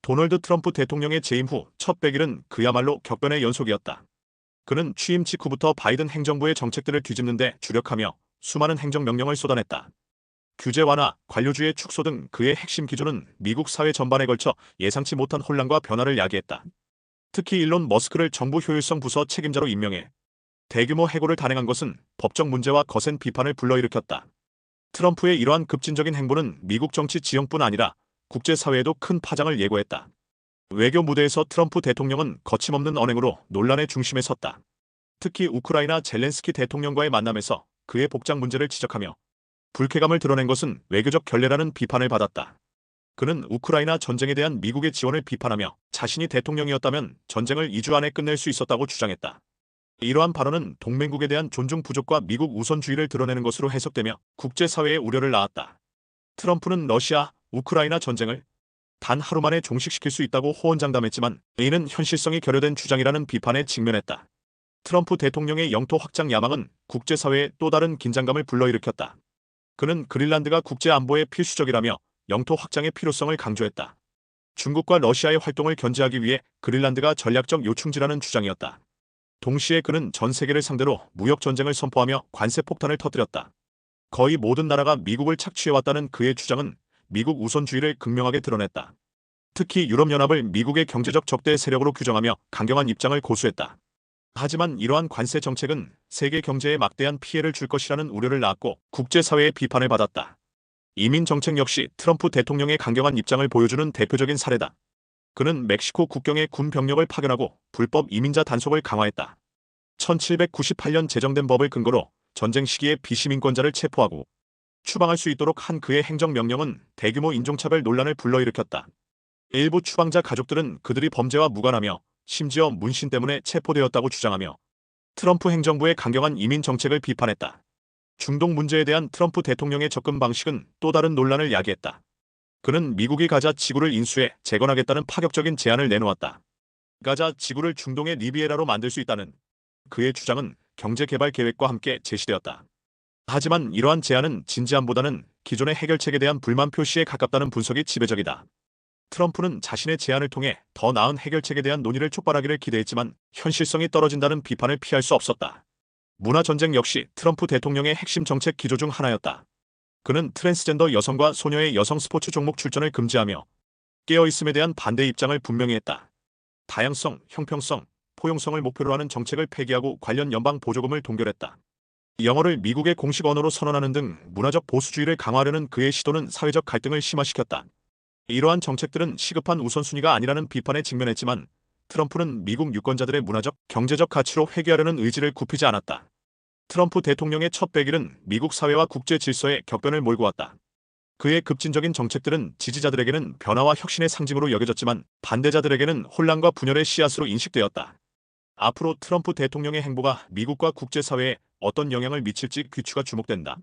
도널드 트럼프 대통령의 재임 후 첫 100일은 그야말로 격변의 연속이었다. 그는 취임 직후부터 바이든 행정부의 정책들을 뒤집는 데 주력하며 수많은 행정명령을 쏟아냈다. 규제 완화, 관료주의 축소 등 그의 핵심 기조는 미국 사회 전반에 걸쳐 예상치 못한 혼란과 변화를 야기했다. 특히 일론 머스크를 정부 효율성 부서 책임자로 임명해 대규모 해고를 단행한 것은 법적 문제와 거센 비판을 불러일으켰다. 트럼프의 이러한 급진적인 행보는 미국 정치 지형뿐 아니라 국제사회에도 큰 파장을 예고했다. 외교 무대에서 트럼프 대통령은 거침없는 언행으로 논란의 중심에 섰다. 특히 우크라이나 젤렌스키 대통령과의 만남에서 그의 복장 문제를 지적하며 불쾌감을 드러낸 것은 외교적 결례라는 비판을 받았다. 그는 우크라이나 전쟁에 대한 미국의 지원을 비판하며 자신이 대통령이었다면 전쟁을 2주 안에 끝낼 수 있었다고 주장했다. 이러한 발언은 동맹국에 대한 존중 부족과 미국 우선주의를 드러내는 것으로 해석되며 국제사회의 우려를 낳았다. 트럼프는 러시아, 우크라이나 전쟁을 단 하루 만에 종식시킬 수 있다고 호언장담했지만 이는 현실성이 결여된 주장이라는 비판에 직면했다. 트럼프 대통령의 영토 확장 야망은 국제사회에 또 다른 긴장감을 불러일으켰다. 그는 그린란드가 국제안보에 필수적이라며 영토 확장의 필요성을 강조했다. 중국과 러시아의 활동을 견제하기 위해 그린란드가 전략적 요충지라는 주장이었다. 동시에 그는 전 세계를 상대로 무역전쟁을 선포하며 관세 폭탄을 터뜨렸다. 거의 모든 나라가 미국을 착취해왔다는 그의 주장은 미국 우선주의를 극명하게 드러냈다. 특히 유럽연합을 미국의 경제적 적대 세력으로 규정하며 강경한 입장을 고수했다. 하지만 이러한 관세 정책은 세계 경제에 막대한 피해를 줄 것이라는 우려를 낳았고 국제사회의 비판을 받았다. 이민 정책 역시 트럼프 대통령의 강경한 입장을 보여주는 대표적인 사례다. 그는 멕시코 국경에 군 병력을 파견하고 불법 이민자 단속을 강화했다. 1798년 제정된 법을 근거로 전쟁 시기에 비시민권자를 체포하고 추방할 수 있도록 한 그의 행정명령은 대규모 인종차별 논란을 불러일으켰다. 일부 추방자 가족들은 그들이 범죄와 무관하며 심지어 문신 때문에 체포되었다고 주장하며 트럼프 행정부의 강경한 이민 정책을 비판했다. 중동 문제에 대한 트럼프 대통령의 접근 방식은 또 다른 논란을 야기했다. 그는 미국이 가자 지구를 인수해 재건하겠다는 파격적인 제안을 내놓았다. 가자 지구를 중동의 리비에라로 만들 수 있다는 그의 주장은 경제개발 계획과 함께 제시되었다. 하지만 이러한 제안은 진지함보다는 기존의 해결책에 대한 불만 표시에 가깝다는 분석이 지배적이다. 트럼프는 자신의 제안을 통해 더 나은 해결책에 대한 논의를 촉발하기를 기대했지만 현실성이 떨어진다는 비판을 피할 수 없었다. 문화전쟁 역시 트럼프 대통령의 핵심 정책 기조 중 하나였다. 그는 트랜스젠더 여성과 소녀의 여성 스포츠 종목 출전을 금지하며 깨어있음에 대한 반대 입장을 분명히 했다. 다양성, 형평성, 포용성을 목표로 하는 정책을 폐기하고 관련 연방 보조금을 동결했다. 영어를 미국의 공식 언어로 선언하는 등 문화적 보수주의를 강화하려는 그의 시도는 사회적 갈등을 심화시켰다. 이러한 정책들은 시급한 우선순위가 아니라는 비판에 직면했지만 트럼프는 미국 유권자들의 문화적, 경제적 가치로 회귀하려는 의지를 굽히지 않았다. 트럼프 대통령의 첫 100일은 미국 사회와 국제 질서에 격변을 몰고 왔다. 그의 급진적인 정책들은 지지자들에게는 변화와 혁신의 상징으로 여겨졌지만 반대자들에게는 혼란과 분열의 씨앗으로 인식되었다. 앞으로 트럼프 대통령의 행보가 미국과 국제사회에 어떤 영향을 미칠지 귀추가 주목된다.